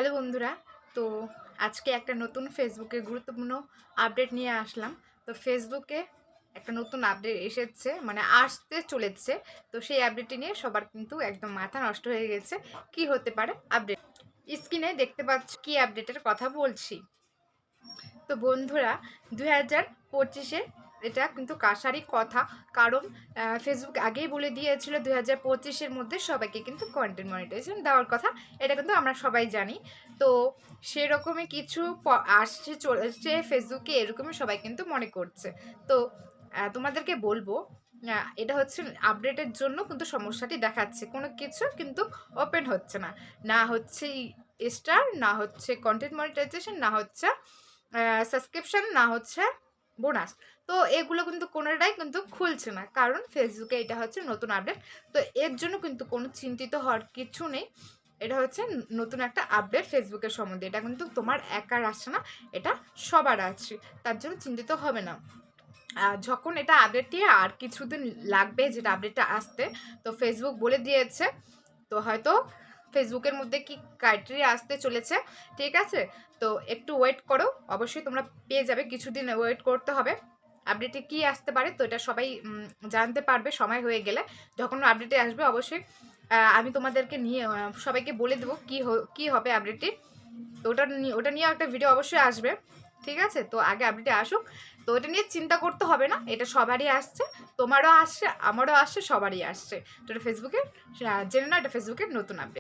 Hello বন্ধুরা, তো আজকে একটা নতুন ফেসবুকে গুরুত্বপূর্ণ আপডেট নিয়ে আসলাম। তো ফেসবুকে একটা নতুন আপডেট এসেছে, মানে আসতে চলেছে। তো সেই আপডেটটি নিয়ে সবার কিন্তু একদম মাথা নষ্ট হয়ে গেছে। কি হতে পারে আপডেট? স্ক্রিনে দেখতে পাচ্ছ কি আপডেটের কথা বলছি। তো বন্ধুরা, 2025-এ এটা কিন্তু কাশারই কথা। কারণ ফেসবুক আগেই বলে দিয়েছিল 2025-এর মধ্যে সবাইকে কিন্তু কন্টেন্ট মনিটাইজেশন দেওয়ার কথা। এটা কিন্তু আমরা সবাই জানি। তো সেরকমই কিছু আসছে, চলেছে ফেসবুকে, এরকমই সবাই কিন্তু মনে করছে। তো তোমাদেরকে বলবো, এটা হচ্ছে আপডেটের জন্য কিন্তু সমস্যাটি দেখাচ্ছে। কোনো কিছু কিন্তু ওপেন হচ্ছে না, না হচ্ছে স্টার, না হচ্ছে কন্টেন্ট মনিটাইজেশন, না হচ্ছে সাবস্ক্রিপশন, না হচ্ছে বোনাস। তো এগুলো কিন্তু কোনোটাই কিন্তু খুলছে না, কারণ ফেসবুকে এটা হচ্ছে নতুন আপডেট। তো এর জন্য কিন্তু কোনো চিন্তিত হওয়ার কিছু নেই। এটা হচ্ছে নতুন একটা আপডেট ফেসবুকের সম্বন্ধে। এটা কিন্তু তোমার একার আসছে না, এটা সবার আছে। তার জন্য চিন্তিত হবে না। যখন এটা আপডেটটি আর কিছুদিন লাগবে যেটা আপডেটটা আসতে, তো ফেসবুক বলে দিয়েছে। তো হয়তো ফেসবুকের মধ্যে কি ক্রাইটেরিয়া আসতে চলেছে, ঠিক আছে? তো একটু ওয়েট করো, অবশ্যই তোমরা পেয়ে যাবে। কিছুদিন ওয়েট করতে হবে। আপডেটে কি আসতে পারে তো এটা সবাই জানতে পারবে সময় হয়ে গেলে। যখন আপডেটে আসবে অবশ্যই আমি তোমাদেরকে নিয়ে সবাইকে বলে দেবো কি হবে আপডেটটি। তো ওটা নিয়ে একটা ভিডিও অবশ্যই আসবে, ঠিক আছে? তো আগে আপডেটে আসুক। তো এটা নিয়ে চিন্তা করতে হবে না, এটা সবারই আসছে। তোমারও আসছে, আমারও আসছে, সবারই আসছে। তো এটা ফেসবুকের, জেনে না, এটা ফেসবুকের নতুন আপডেট।